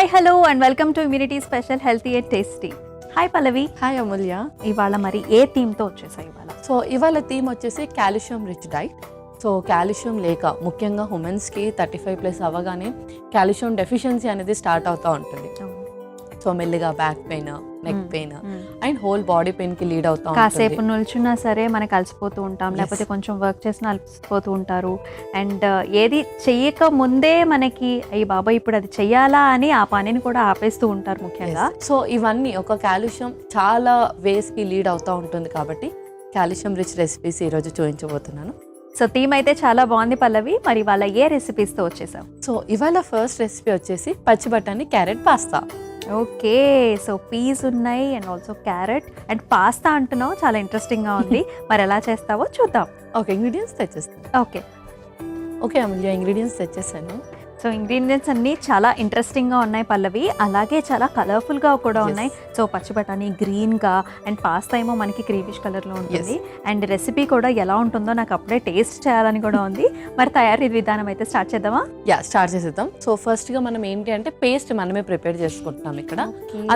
Hi hello and welcome to immunity special healthy and tasty. Hi Pallavi. Hi Amulya. ఇవాళ మరి ఏ థీమ్తో వచ్చేసాయి ఇవాళ? సో ఇవాళ థీమ్ వచ్చేసి calcium rich diet. So calcium లేక ముఖ్యంగా ఉమెన్స్కి 35+ అవ్వగానే కాల్షియం డెఫిషియన్సీ అనేది స్టార్ట్ అవుతూ ఉంటుంది. సో మెల్లిగా back pain, neck pain and whole body పెయిన్కి లీడ్ అవుతా ఉంటుంది. కాసేపు నిల్చున్నా సరే మనకి అలసిపోతూ ఉంటాం, లేకపోతే కొంచెం వర్క్ చేసినా అలసిపోతూ ఉంటారు. అండ్ ఏది చెయ్యక ముందే మనకి అయ్యి బాబాయ్ ఇప్పుడు అది చెయ్యాలా అని ఆ పనిని కూడా ఆపేస్తూ ఉంటారు ముఖ్యంగా. సో ఇవన్నీ ఒక కాల్షియం చాలా వేస్కి లీడ్ అవుతూ ఉంటుంది కాబట్టి కాల్షియం రిచ్ రెసిపీస్ ఈరోజు చూపించబోతున్నాను. సో థీమ్ అయితే చాలా బాగుంది పల్లవి. మరి ఇవాళ ఏ రెసిపీస్తో వచ్చేసావు? సో ఇవాళ ఫస్ట్ రెసిపీ వచ్చేసి పచ్చి బఠానీ carrot pasta. Okay, so peas ఉన్నాయి and also carrot and pasta అంటున్నావు, చాలా ఇంట్రెస్టింగ్గా ఉంది. మరి ఎలా చేస్తావో చూద్దాం. ఓకే, ఇంగ్రీడియంట్స్ తెచ్చేస్తాను. ఓకే అమూల్య, ఇంగ్రీడియంట్స్ తెచ్చేసాను. సో ఇంగ్రీడియంట్స్ అన్నీ చాలా ఇంట్రెస్టింగ్గా ఉన్నాయి పల్లవి, అలాగే చాలా కలర్ఫుల్గా కూడా ఉన్నాయి. సో పచ్చి బఠానీ గ్రీన్గా అండ్ పాస్తా ఏమో మనకి క్రీమిష్ కలర్లో ఉంటుంది. అండ్ రెసిపీ కూడా ఎలా ఉంటుందో నాకు అప్పుడే టేస్ట్ చేయాలని కూడా ఉంది. మరి తయారీ విధానం అయితే స్టార్ట్ చేద్దామా? స్టార్ట్ చేసేద్దాం. సో ఫస్ట్గా మనం ఏంటి అంటే పేస్ట్ మనమే ప్రిపేర్ చేసుకుంటున్నాం ఇక్కడ.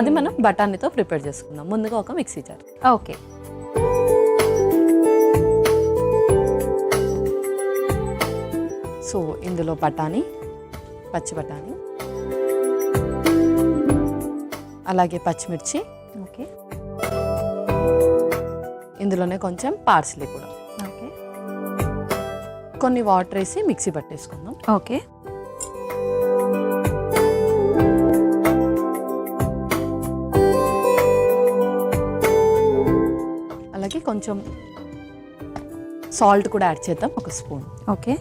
అది మనం బఠానీతో ప్రిపేర్ చేసుకుందాం. ముందుగా ఒక మిక్సీ జార్. ఓకే, సో ఇందులో బఠానీ, పచ్చి బఠానీ, అలాగే పచ్చిమిర్చి, ఓకే, ఇందులోనే కొంచెం పార్స్లీ కూడా, ఓకే, కొన్ని వాటర్ వేసి మిక్సీ పట్టేసుకుందాం. ఓకే, అలాగే కొంచెం సాల్ట్ కూడా యాడ్ చేద్దాం, ఒక స్పూన్. ఓకే,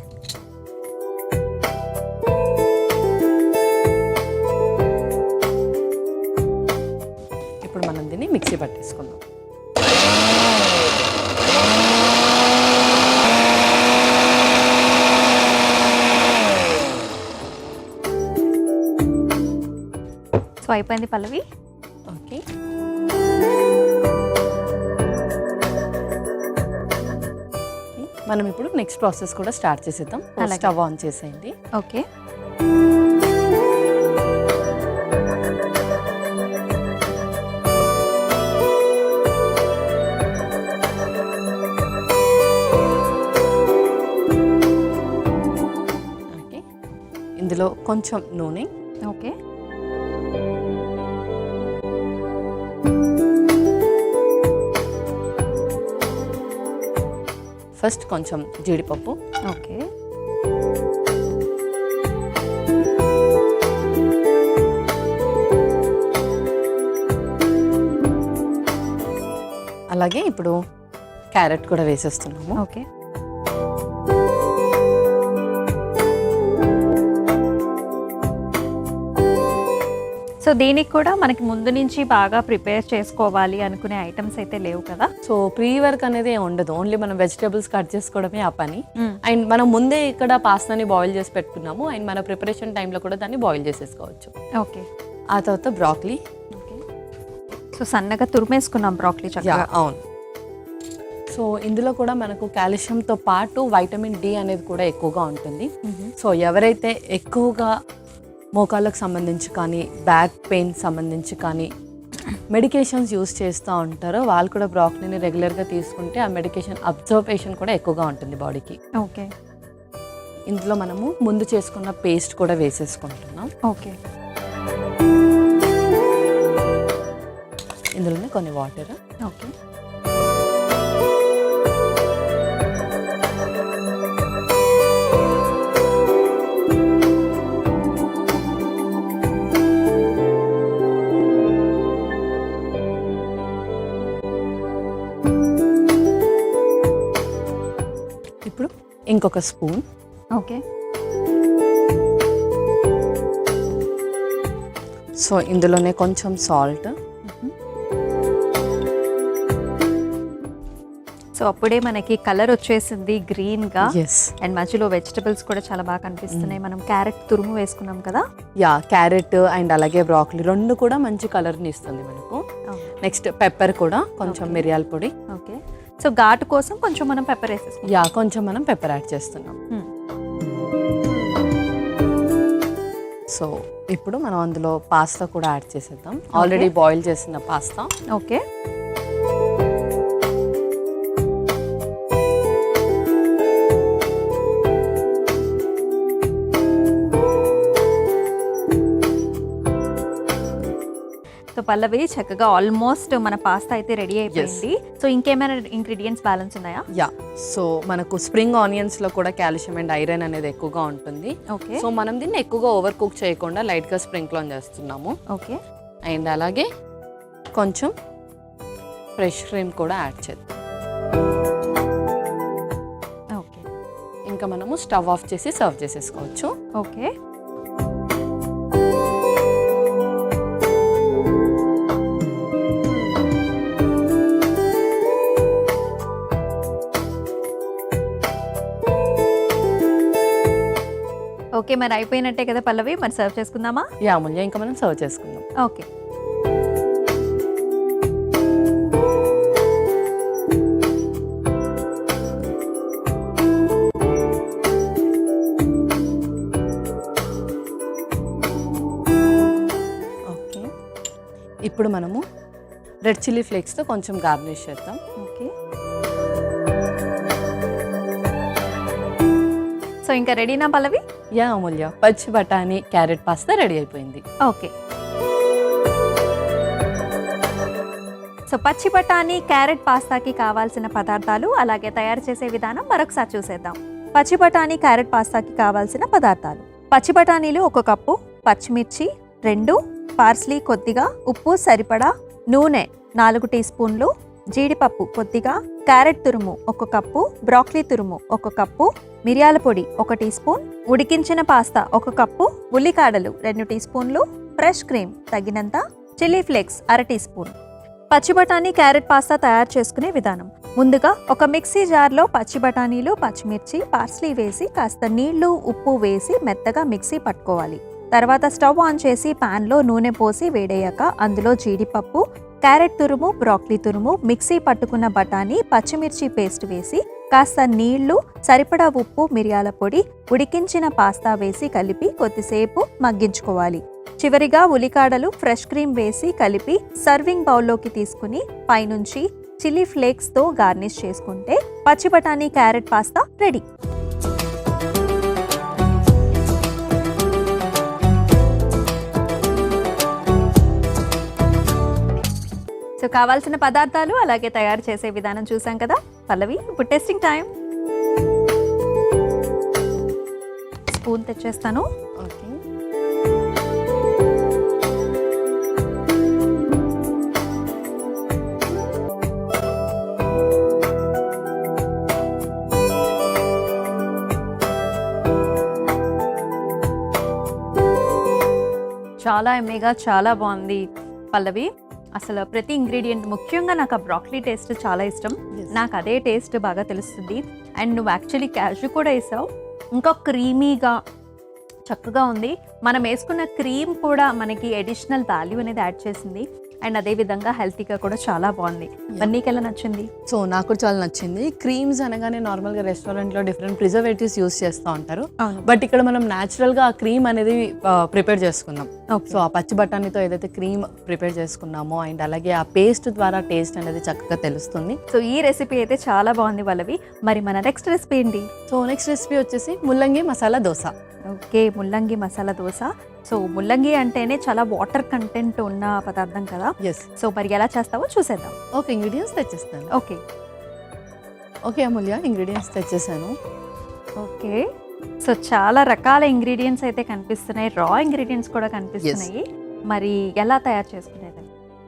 మనం దీన్ని మిక్సీ పట్టేసుకుందాం. సో అయిపోయింది పల్లవి. ఓకే, మనం ఇప్పుడు నెక్స్ట్ ప్రాసెస్ కూడా స్టార్ట్ చేసేద్దాం. స్టవ్ ఆన్ చేసేయండి. ఓకే, ఇందులో కొంచెం నూనె. ఓకే, ఫస్ట్ కొంచెం జీడిపప్పు. ఓకే, అలాగే ఇప్పుడు క్యారెట్ కూడా వేసేస్తున్నాము. ఓకే, సో దీనికి కూడా మనకి ముందు నుంచి బాగా ప్రిపేర్ చేసుకోవాలి అనుకునే ఐటమ్స్ అయితే లేవు కదా? సో ప్రీ వర్క్ అనేది ఉండదు, ఓన్లీ మనం వెజిటేబుల్స్ కట్ చేసుకోవడమే ఆ పని. అండ్ మనం ముందే ఇక్కడ పాస్తాని బాయిల్ చేసి పెట్టుకున్నాము. అండ్ మన ప్రిపరేషన్ టైంలో కూడా దాన్ని బాయిల్ చేసేసుకోవచ్చు. ఓకే, ఆ తర్వాత బ్రాక్లీ. ఓకే, సో సన్నగా తురిమేసుకున్నాం బ్రాక్లీ చక్కగా. అవును. సో ఇందులో కూడా మనకు కాల్షియంతో పాటు వైటమిన్ డి అనేది కూడా ఎక్కువగా ఉంటుంది. సో ఎవరైతే ఎక్కువగా మోకాళ్ళకు సంబంధించి కానీ బ్యాక్ పెయిన్ సంబంధించి కానీ మెడికేషన్స్ యూస్ చేస్తూ ఉంటారో వాళ్ళు కూడా బ్రాక్లీని రెగ్యులర్గా తీసుకుంటే ఆ మెడికేషన్ అబ్జర్వేషన్ కూడా ఎక్కువగా ఉంటుంది బాడీకి. ఓకే, ఇందులో మనము ముందు చేసుకున్న పేస్ట్ కూడా వేసేసుకుంటున్నాం. ఓకే, ఇందులోనే కొన్ని వాటర్. ఓకే, ఇప్పుడు ఇంకొక స్పూన్. ఓకే, సో ఇందులోనే కొంచెం సాల్ట్. సో అప్పుడే మనకి కలర్ వచ్చేసింది గ్రీన్గా. ఎస్, అండ్ మధ్యలో వెజిటబుల్స్ కూడా చాలా బాగా కనిపిస్తున్నాయి. మనం క్యారెట్ తురుము వేసుకున్నాం కదా? క్యారెట్ అండ్ అలాగే బ్రాక్లీ రెండు కూడా మంచి కలర్ని ఇస్తుంది మనకు. నెక్స్ట్ పెప్పర్ కూడా, కొంచెం మిరియాల పొడి. ఓకే, సో ఘాటు కోసం కొంచెం మనం పెప్పర్ వేసేసుకుంటాం. కొంచెం మనం పెప్పర్ యాడ్ చేస్తున్నాం. సో ఇప్పుడు మనం అందులో పాస్తా కూడా యాడ్ చేసేద్దాం. ఆల్రెడీ బాయిల్ చేసిన పాస్తా. ఓకే. సో పల్లవి, చక్కగా ఆల్మోస్ట్ మన పాస్తా అయితే రెడీ అయిపోయింది. సో ఇంకేమైనా ఇంగ్రీడియంట్స్ బ్యాలెన్స్ ఉన్నాయా? యా, సో మనకు స్ప్రింగ్ ఆనియన్స్ లో కూడా కాల్షియం అండ్ ఐరన్ అనేది ఎక్కువగా ఉంటుంది. ఓకే. సో మనం దీన్ని ఎక్కువగా ఓవర్ కుక్ చేయకుండా లైట్ గా స్ప్రింక్ల్ ఆన్ చేస్తున్నాము. ఓకే. అండ్ అలాగే కొంచెం ఫ్రెష్ క్రీమ్ కూడా యాడ్ చేద్దాం. ఓకే. ఇంకా మనము స్టవ్ ఆఫ్ చేసి సర్వ్ చేసేసుకోవచ్చు. ఓకే. ఓకే, మరి అయిపోయినట్టే కదా పల్లవి, మరి సర్వ్ చేసుకుందామా? యా అమూల్య, ఇంకా మనం సర్వ్ చేసుకుందాం. ఓకే. ఓకే, ఇప్పుడు మనము రెడ్ చిల్లీ ఫ్లేక్స్తో కొంచెం గార్నిష్ చేద్దాం. ఓకే. సో ఇంకా రెడీనా పల్లవి? యా అమూల్య, పచ్చి బఠానీ క్యారెట్ పాస్తా రెడీ అయిపోయింది. ఓకే. సో పచ్చి బఠానీ క్యారెట్ పాస్తాకి కావాల్సిన పదార్థాలు అలాగే తయారు చేసే విధానం మరొకసారి చూసేద్దాం. పచ్చి బఠానీ క్యారెట్ పాస్తాకి కావాల్సిన పదార్థాలు: పచ్చి బఠానీలు 1 కప్పు, పచ్చిమిర్చి 2, పార్స్లీ కొద్దిగా, ఉప్పు సరిపడా, నూనె 4 టీ స్పూన్లు, జీడిపప్పు కొద్దిగా, క్యారెట్ తురుము 1 కప్పు, బ్రాక్లీ తురుము 1 కప్పు, మిరియాల పొడి 1 టీ స్పూన్, ఉడికించిన పాస్తా 1 కప్పు, ఉల్లికాడలు 2 టీ స్పూన్లు, ఫ్రెష్ క్రీమ్ తగినంత, చిల్లీ ఫ్లేక్స్ 1/2 టీ స్పూన్. పచ్చి బఠానీ క్యారెట్ పాస్తా తయారు చేసుకునే విధానం: ముందుగా ఒక మిక్సీ జార్లో పచ్చి బఠానీలు, పచ్చిమిర్చి, పార్స్లీ వేసి కాస్త నీళ్లు, ఉప్పు వేసి మెత్తగా మిక్సీ పట్టుకోవాలి. తర్వాత స్టవ్ ఆన్ చేసి ప్యాన్లో నూనె పోసి వేడయ్యాక అందులో జీడిపప్పు, క్యారెట్ తురుము, బ్రాక్లీ తురుము, మిక్సీ పట్టుకున్న బఠానీ, పచ్చిమిర్చి పేస్ట్ వేసి కాస్త నీళ్లు, సరిపడా ఉప్పు, మిరియాల పొడి, ఉడికించిన పాస్తా వేసి కలిపి కొద్దిసేపు మగ్గించుకోవాలి. చివరిగా ఉల్లికాడలు, ఫ్రెష్ క్రీమ్ వేసి కలిపి సర్వింగ్ బౌల్లోకి తీసుకుని పైనుంచి చిల్లీ ఫ్లేక్స్తో గార్నిష్ చేసుకుంటే పచ్చి బఠానీ క్యారెట్ పాస్తా రెడీ. సో కావాల్సిన పదార్థాలు అలాగే తయారు చేసే విధానం చూసాం కదా పల్లవి. ఇప్పుడు టెస్టింగ్ టైం. స్పూన్ తెచ్చేస్తాను. ఓకే. చాలా ఎమ్మీగా, చాలా బాగుంది పల్లవి. అసలు ప్రతి ఇంగ్రీడియంట్, ముఖ్యంగా నాకు ఆ బ్రాక్లీ టేస్ట్ చాలా ఇష్టం. నాకు అదే టేస్ట్ బాగా తెలుస్తుంది. అండ్ నువ్వు యాక్చువల్లీ క్యాష్యూ కూడా వేసావు, ఇంకా క్రీమీగా చక్కగా ఉంది. మనం వేసుకున్న క్రీమ్ కూడా మనకి అడిషనల్ వాల్యూ అనేది యాడ్ చేసింది. అండ్ అదే విధంగా హెల్తీగా కూడా చాలా బాగుంది. మరి నీకు ఎలా నచ్చింది? సో నాకు కూడా చాలా నచ్చింది. క్రీమ్స్ అనగానే నార్మల్గా రెస్టారెంట్లో డిఫరెంట్ ప్రిజర్వేటివ్స్ యూస్ చేస్తూ ఉంటారు, బట్ ఇక్కడ మనం న్యాచురల్గా ఆ క్రీమ్ అనేది ప్రిపేర్ చేసుకున్నాం. సో ఆ పచ్చి బఠానీతో ఏదైతే క్రీమ్ ప్రిపేర్ చేసుకున్నామో అండ్ అలాగే ఆ పేస్ట్ ద్వారా టేస్ట్ అనేది చక్కగా తెలుస్తుంది. సో ఈ రెసిపీ అయితే చాలా బాగుంది పల్లవి. మరి మన నెక్స్ట్ రెసిపీ ఏంటి? సో నెక్స్ట్ రెసిపీ వచ్చేసి ముల్లంగి మసాలా దోశ. ఓకే, ముల్లంగి మసాలా దోశ. సో ముల్లంగి అంటేనే చాలా వాటర్ కంటెంట్ ఉన్న పదార్థం కదా. ఎస్. సో మరి ఎలా చేస్తావో చూసేద్దాం. ఓకే, ఇంగ్రీడియంట్స్ తెచ్చేస్తాను. ఓకే. ఓకే అమూల్య, ఇంగ్రీడియంట్స్ తెచ్చేసాను. ఓకే. సో చాలా రకాల ఇంగ్రీడియంట్స్ అయితే కనిపిస్తున్నాయి, రా ఇంగ్రీడియంట్స్ కూడా కనిపిస్తున్నాయి. మరి ఎలా తయారు చేసుకునేది?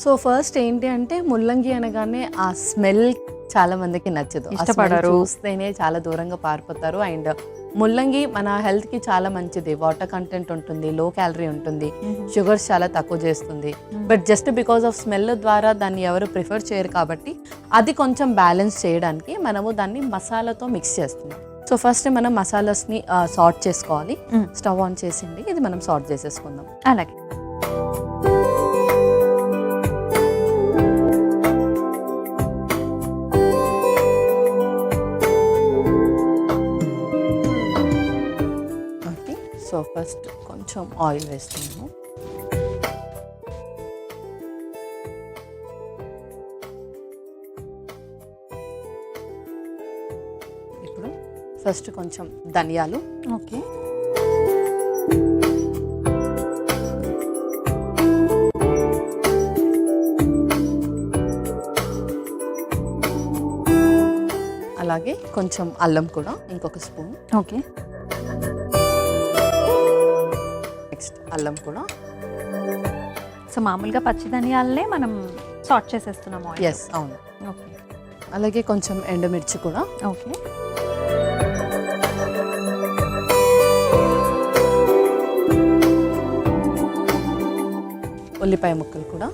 సో ఫస్ట్ ఏంటి అంటే, ముల్లంగి అనగానే ఆ స్మెల్ చాలా మందికి నచ్చదు, ఇష్టపడరు, చూస్తేనే చాలా దూరంగా పారిపోతారు. అండ్ ముల్లంగి మన హెల్త్కి చాలా మంచిది, వాటర్ కంటెంట్ ఉంటుంది, లో క్యాలరీ ఉంటుంది, షుగర్స్ చాలా తక్కువ చేస్తుంది. But just because of smell ద్వారా దాన్ని ఎవరు ప్రిఫర్ చేయరు కాబట్టి అది కొంచెం బ్యాలెన్స్ చేయడానికి మనము దాన్ని మసాలాతో మిక్స్ చేస్తున్నాం. సో ఫస్ట్ మనం మసాలాస్ని సార్ట్ చేసుకోవాలి. స్టవ్ ఆన్ చేసింది, ఇది మనం సార్ట్ చేసేసుకుందాం. అలాగే. సో ఫస్ట్ కొంచెం ఆయిల్ వేస్తున్నాము. ఫస్ట్ కొంచెం ధనియాలు, ఓకే. అలాగే కొంచెం అల్లం కూడా ఇంకొక స్పూన్. ఓకే. నెక్స్ట్ అల్లం కూడా. సో మామూలుగా పచ్చి ధనియాలనే మనం సార్ట్ చేసేస్తున్నాము. ఎస్, అవును. ఓకే. అలాగే కొంచెం ఎండుమిర్చి కూడా. ఓకే. ఉల్లిపాయ ముక్కలు కూడా.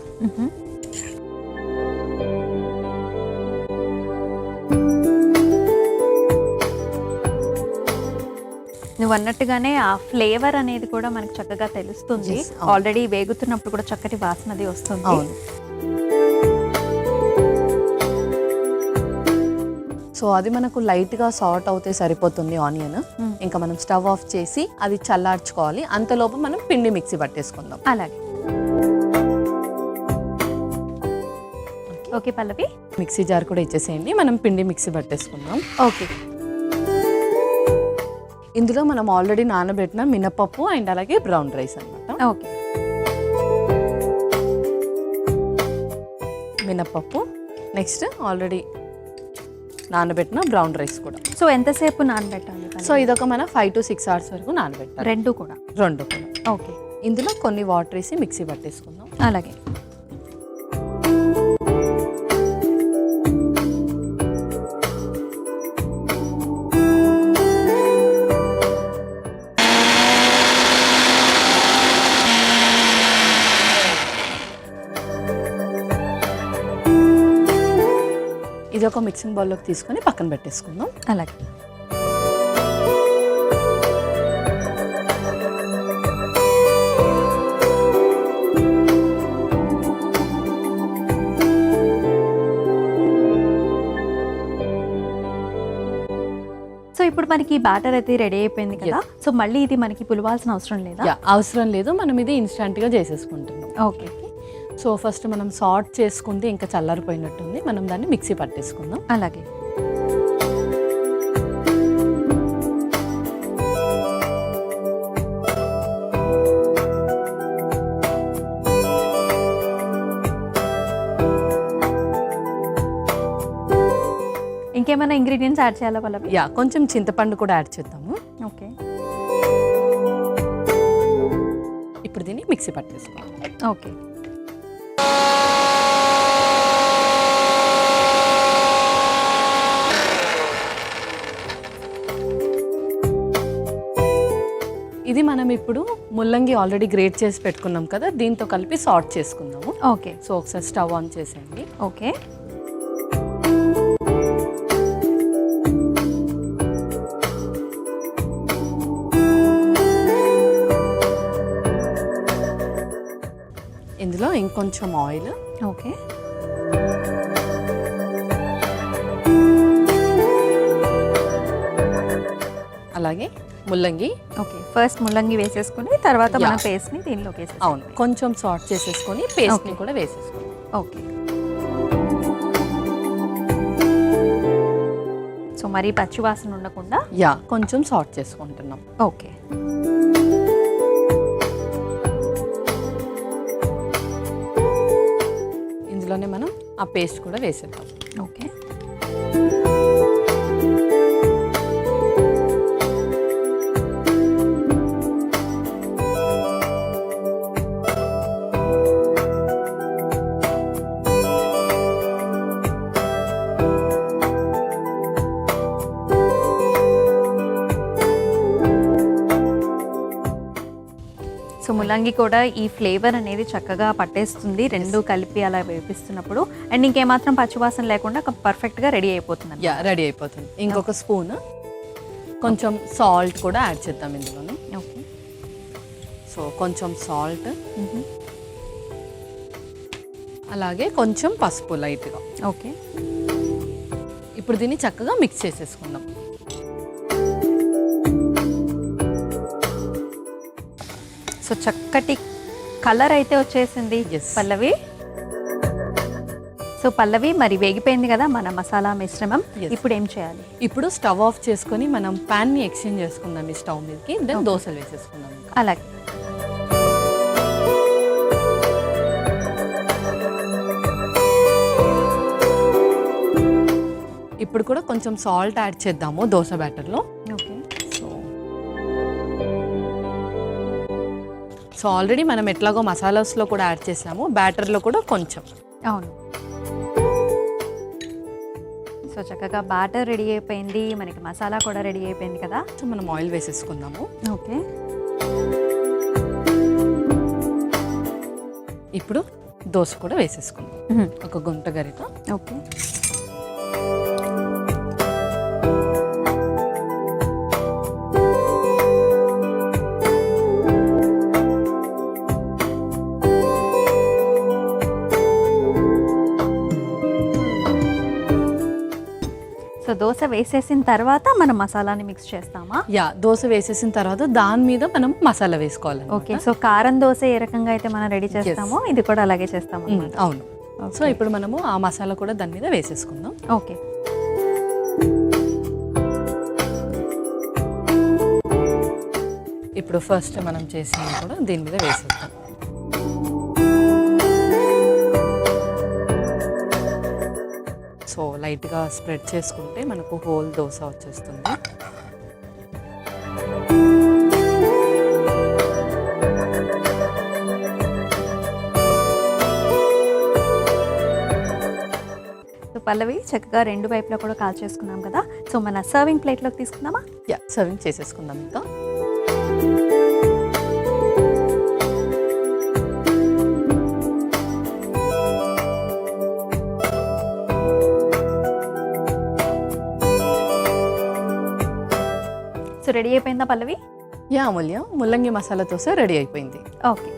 నువ్వు అన్నట్టుగానే ఆ ఫ్లేవర్ అనేది కూడా మనకు చక్కగా తెలుస్తుంది. Yes, అవును. ఆల్రెడీ వేగుతున్నప్పుడు కూడా చక్కటి వాసనది వస్తుంది. అవును. సో అది మనకు లైట్గా సార్ట్ అవుతే సరిపోతుంది ఆనియన్. ఇంకా మనం స్టవ్ ఆఫ్ చేసి అది చల్లార్చుకోవాలి. అంతలోపు మనం పిండి మిక్సీ పట్టేసుకుందాం. అలాగే. ఓకే పల్లవి, మిక్సీ జార్ కూడా ఇచ్చేసేయండి. మనం పిండి మిక్సీ పట్టేసుకుందాం. ఓకే. ఇందులో మనం ఆల్రెడీ నానబెట్టిన మినపప్పు అండ్ అలాగే బ్రౌన్ రైస్ అన్నమాట. ఓకే. మినపప్పు, నెక్స్ట్ ఆల్రెడీ నానబెట్టిన బ్రౌన్ రైస్ కూడా. సో ఎంతసేపు నానబెట్టాలి? సో ఇదొక మన 5 to 6 hours వరకు నానబెట్టాలి. రెండు కూడా. ఓకే. ఇందులో కొన్ని వాటర్ వేసి మిక్సీ పట్టేసుకుందాం. అలాగే. ఇది ఒక మిక్సింగ్ బౌల్లోకి తీసుకొని పక్కన పెట్టేసుకుందాం. అలాగే. సో ఇప్పుడు మనకి బ్యాటర్ అయితే రెడీ అయిపోయింది కదా. సో మళ్ళీ ఇది మనకి పులవాల్సిన అవసరం లేదా? అవసరం లేదు, మనం ఇది ఇన్స్టెంట్గా చేసేసుకుంటున్నాం. ఓకే. సో ఫస్ట్ మనం సార్ట్ చేసుకుంటే ఇంకా చల్లారిపోయినట్టుంది. మనం దాన్ని మిక్సీ పట్టేసుకుందాం. అలాగే. ఇంకేమైనా ఇంగ్రీడియంట్స్ యాడ్ చేయాలా పల్లవి? కొంచెం చింతపండు కూడా యాడ్ చేద్దాము. ఓకే. ఇప్పుడు దీన్ని మిక్సీ పట్టేసుకోవాలి. ఓకే. ఇది మనం ఇప్పుడు ముల్లంగి ఆల్రెడీ గ్రేట్ చేసి పెట్టుకున్నాం కదా, దీంతో కలిపి సార్ట్ చేసుకుందాము. ఓకే. సో ఒకసారి స్టవ్ ఆన్ చేసేయండి. ఓకే. ఇందులో ఇంకొంచెం ఆయిల్. ఓకే. అలాగే ముల్లంగి. ఓకే. ఫస్ట్ ముల్లంగి వేసేసుకుని తర్వాత మన పేస్ట్ని దీనిలోకి వేసేసి. అవును, కొంచెం సార్ట్ చేసేసుకొని పేస్ట్ని కూడా వేసేసుకోండి. ఓకే. సో మరి పచ్చి వాసన ఉండకుండా కొంచెం సార్ట్ చేసుకుంటున్నాం. ఓకే. ఇందులోనే మనం ఆ పేస్ట్ కూడా వేసేద్దాం. ఓకే. సో ముల్లంగి కూడా ఈ ఫ్లేవర్ అనేది చక్కగా పట్టేస్తుంది రెండు కలిపి అలా వేపిస్తున్నప్పుడు. అండ్ ఇంకేమాత్రం పచ్చివాసన లేకుండా పర్ఫెక్ట్గా రెడీ అయిపోతుంది. రెడీ అయిపోతుంది. ఇంకొక స్పూన్ కొంచెం సాల్ట్ కూడా యాడ్ చేద్దాం ఇందులోనే. ఓకే. సో కొంచెం సాల్ట్, అలాగే కొంచెం పసుపు లైట్గా. ఓకే. ఇప్పుడు దీన్ని చక్కగా మిక్స్ చేసేసుకుందాం. సో చక్కటి కలర్ అయితే వచ్చేసింది Yes. పల్లవి. సో సో పల్లవి మరి వేగిపోయింది కదా మన మసాలా మిశ్రమం. Yes. ఇప్పుడు ఏం చేయాలి? ఇప్పుడు స్టవ్ ఆఫ్ చేసుకొని మనం ప్యాన్ని ఎక్స్చేంజ్ చేసుకుందాం ఈ స్టవ్ మీదకి. దెన్ దోశలు వేసేసుకుందాం. అలాగే. ఇప్పుడు కూడా కొంచెం సాల్ట్ యాడ్ చేద్దాము దోశ బ్యాటర్లో. ఓకే. సో ఆల్రెడీ మనం ఎట్లాగో మసాలాస్లో కూడా యాడ్ చేసాము, బ్యాటర్లో కూడా కొంచెం. అవును. సో చక్కగా బ్యాటర్ రెడీ అయిపోయింది, మనకి మసాలా కూడా రెడీ అయిపోయింది కదా. సో మనం ఆయిల్ వేసేసుకుందాము. ఓకే. ఇప్పుడు దోశ కూడా వేసేసుకుందాం ఒక గుంట గరిట. ఓకే. సో దోశ వేసేసిన తర్వాత మనం మసాలాని మిక్స్ చేస్తామా? యా, దోశ వేసేసిన తర్వాత దాని మీద మనం మసాలా వేసుకోవాలి. ఓకే. సో కారం దోశ ఏ రకంగా అయితే మనం రెడీ చేస్తామో ఇది కూడా అలాగే చేస్తాము. అవును. సో ఇప్పుడు మనము ఆ మసాలా కూడా దాని మీద వేసేసుకుందాం. ఓకే. ఇప్పుడు ఫస్ట్ మనం చేసేది కూడా దీని మీద వేసేద్దాం. సో లైట్గా స్ప్రెడ్ చేసుకుంటే మనకు హోల్ దోశ వచ్చేస్తుంది. సో పల్లవి చక్కగా రెండు వైపులా కూడా కాల్ చేసుకున్నాం కదా. సో మన సర్వింగ్ ప్లేట్లోకి తీసుకుందామా? యా, సర్వింగ్ చేసేసుకుందాం ఇంకా. సో రెడీ అయిపోయిందా పల్లవి? యా అమూల్య, ముల్లంగి మసాలా దోశ రెడీ అయిపోయింది. ఓకే.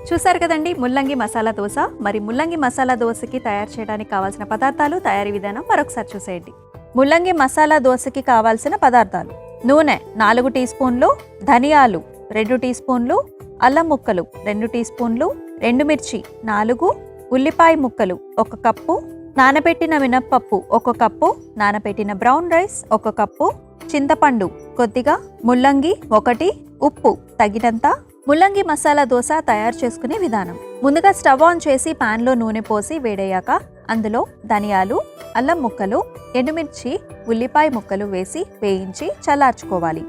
చూసారు కదండి ముల్లంగి మసాలా దోశ. మరి ముల్లంగి మసాలా దోశకి తయారు చేయడానికి కావాల్సిన పదార్థాలు, తయారీ విధానం మరొకసారి చూసేయండి. ముల్లంగి మసాలా దోశకి కావాల్సిన పదార్థాలు: నూనె 4 టీ స్పూన్లు, ధనియాలు 2 టీ స్పూన్లు, అల్లం ముక్కలు 2 టీ స్పూన్లు, ఎండుమిర్చి 4, ఉల్లిపాయ ముక్కలు 1 కప్పు, నానబెట్టిన మినప్పప్పు 1 కప్పు, నానబెట్టిన బ్రౌన్ రైస్ 1 కప్పు, చింతపండు కొద్దిగా, ముల్లంగి 1, ఉప్పు తగినంత. ముల్లంగి మసాలా దోశ తయారు చేసుకునే విధానం: ముందుగా స్టవ్ ఆన్ చేసి పాన్లో నూనె పోసి వేడయ్యాక అందులో ధనియాలు, అల్లం ముక్కలు, ఎండుమిర్చి, ఉల్లిపాయ ముక్కలు వేసి వేయించి చల్లార్చుకోవాలి.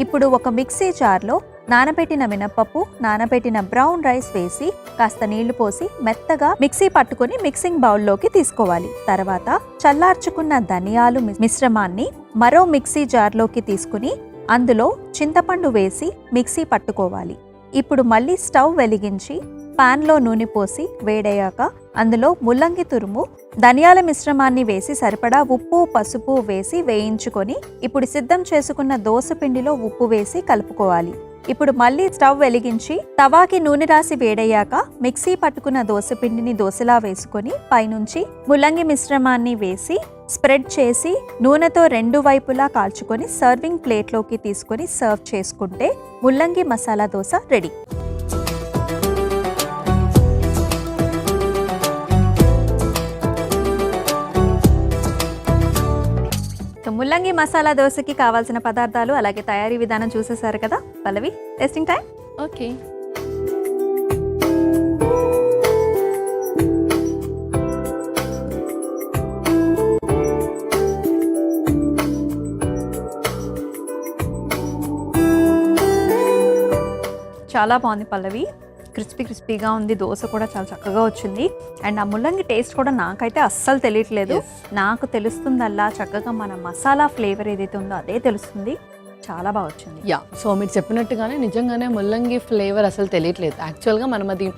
ఇప్పుడు ఒక మిక్సీ జార్లో నానబెట్టిన మినప్పప్పు, నానబెట్టిన బ్రౌన్ రైస్ వేసి కాస్త నీళ్లు పోసి మెత్తగా మిక్సీ పట్టుకుని మిక్సింగ్ బౌల్లోకి తీసుకోవాలి. తర్వాత చల్లార్చుకున్న ధనియాలు మిశ్రమాన్ని మరో మిక్సీ జార్లోకి తీసుకుని అందులో చింతపండు వేసి మిక్సీ పట్టుకోవాలి. ఇప్పుడు మళ్ళీ స్టవ్ వెలిగించి పాన్లో నూనె పోసి వేడయ్యాక అందులో ముల్లంగి తురుము, ధనియాల మిశ్రమాన్ని వేసి సరిపడా ఉప్పు, పసుపు వేసి వేయించుకొని ఇప్పుడు సిద్ధం చేసుకున్న దోశ పిండిలో ఉప్పు వేసి కలుపుకోవాలి. ఇప్పుడు మళ్ళీ స్టవ్ వెలిగించి తవాకి నూనె రాసి వేడయ్యాక మిక్సీ పట్టుకున్న దోశ పిండిని దోశలా వేసుకొని పైనుంచి ముల్లంగి మిశ్రమాన్ని వేసి స్ప్రెడ్ చేసి నూనెతో 2 వైపులా కాల్చుకొని సర్వింగ్ ప్లేట్లోకి తీసుకొని సర్వ్ చేసుకుంటే ముల్లంగి మసాలా దోశ రెడీ. ముల్లంగి మసాలా దోశకి కావాల్సిన పదార్థాలు అలాగే తయారీ విధానం చూసేశారు కదా. పల్లవి, టేస్టింగ్ టైం. ఓకే. చాలా బాగుంది పల్లవి, క్రిస్పీగా ఉంది. దోశ కూడా చాలా చక్కగా వచ్చింది. అండ్ ఆ ముల్లంగి టేస్ట్ కూడా నాకైతే అస్సలు తెలియట్లేదు. నాకు తెలుస్తుందల్లా చక్కగా మన మసాలా ఫ్లేవర్ ఏదైతే ఉందో అదే తెలుస్తుంది. చాలా బాగా వచ్చింది. యా, సో మీరు చెప్పినట్టుగానే నిజంగానే ముల్లంగి ఫ్లేవర్ అసలు తెలియట్లేదు. యాక్చువల్గా మనం అది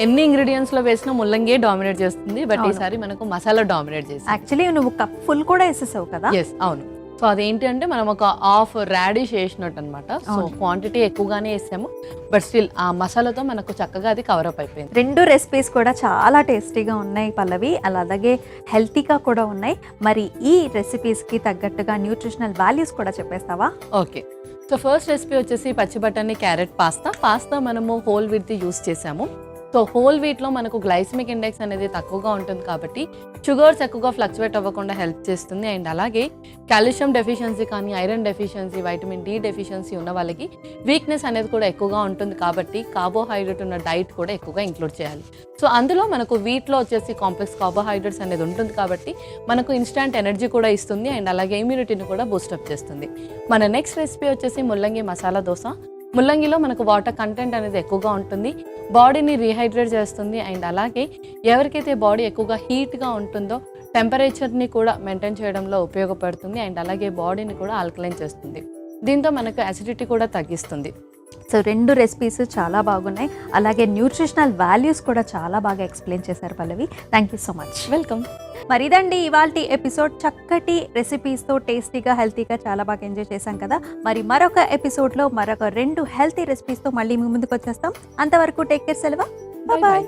ఎన్ని ఇంగ్రీడియంట్స్లో వేసినా ముల్లంగి డామినేట్ చేస్తుంది, బట్ ఈసారి మనకు మసాలా డామినేట్ చేస్తుంది. యాక్చువల్లీ నువ్వు కప్ ఫుల్ కూడా వేసేసావు కదా. ఎస్, అవును. సో అదేంటి అంటే మనం ఒక హాఫ్ రాడిష్ వేసినట్టు అనమాట. సో క్వాంటిటీ ఎక్కువగానే వేసాము, బట్ స్టిల్ ఆ మసాలాతో మనకు చక్కగా అది కవరప్ అయిపోయింది. 2 రెసిపీస్ కూడా చాలా టేస్టీగా ఉన్నాయి పల్లవి, అలాగే హెల్తీగా కూడా ఉన్నాయి. మరి ఈ రెసిపీస్కి తగ్గట్టుగా న్యూట్రిషనల్ వాల్యూస్ కూడా చెప్పేస్తావా? ఓకే. సో ఫస్ట్ రెసిపీ వచ్చేసి పచ్చి బఠానీ క్యారెట్ పాస్తా. మనము హోల్ విత్ యూస్ చేసాము. సో హోల్ వీట్లో మనకు గ్లైసమిక్ ఇండెక్స్ అనేది తక్కువగా ఉంటుంది కాబట్టి షుగర్స్ ఎక్కువగా ఫ్లక్చువేట్ అవ్వకుండా హెల్ప్ చేస్తుంది. అండ్ అలాగే కాల్షియం డెఫిషియన్సీ కానీ iron deficiency, vitamin D deficiency ఉన్న వాళ్ళకి వీక్నెస్ అనేది కూడా ఎక్కువగా ఉంటుంది కాబట్టి కార్బోహైడ్రేట్ ఉన్న డైట్ కూడా ఎక్కువగా ఇంక్లూడ్ చేయాలి. సో అందులో మనకు వీట్లో వచ్చేసి కాంప్లెక్స్ కార్బోహైడ్రేట్స్ అనేది ఉంటుంది కాబట్టి మనకు ఇన్స్టాంట్ ఎనర్జీ కూడా ఇస్తుంది అండ్ అలాగే ఇమ్యూనిటీని కూడా బూస్టప్ చేస్తుంది. మన నెక్స్ట్ రెసిపీ వచ్చేసి ముల్లంగి మసాలా దోశ. ముల్లంగిలో మనకు వాటర్ కంటెంట్ అనేది ఎక్కువగా ఉంటుంది, బాడీని రీహైడ్రేట్ చేస్తుంది అండ్ అలాగే ఎవరికైతే బాడీ ఎక్కువగా హీట్గా ఉంటుందో టెంపరేచర్ని కూడా మెయింటైన్ చేయడంలో ఉపయోగపడుతుంది అండ్ అలాగే బాడీని కూడా ఆల్కలైన్ చేస్తుంది. దీంతో మనకు అసిడిటీ కూడా తగ్గిస్తుంది. సో 2 రెసిపీస్ చాలా బాగున్నాయి, అలాగే న్యూట్రిషనల్ వాల్యూస్ కూడా చాలా బాగా ఎక్స్ప్లెయిన్ చేశారు Pallavi. Thank you so much. Welcome. మరి ఇదండి ఇవాల్టి ఎపిసోడ్. చక్కటి రెసిపీస్తో టేస్టీగా హెల్తీగా చాలా బాగా ఎంజాయ్ చేశాం కదా. మరి మరొక ఎపిసోడ్లో మరొక 2 హెల్తీ రెసిపీస్తో మళ్ళీ మీ ముందుకు వచ్చేస్తాం. అంతవరకు టేక్ కేర్, సెలవు, బాయ్.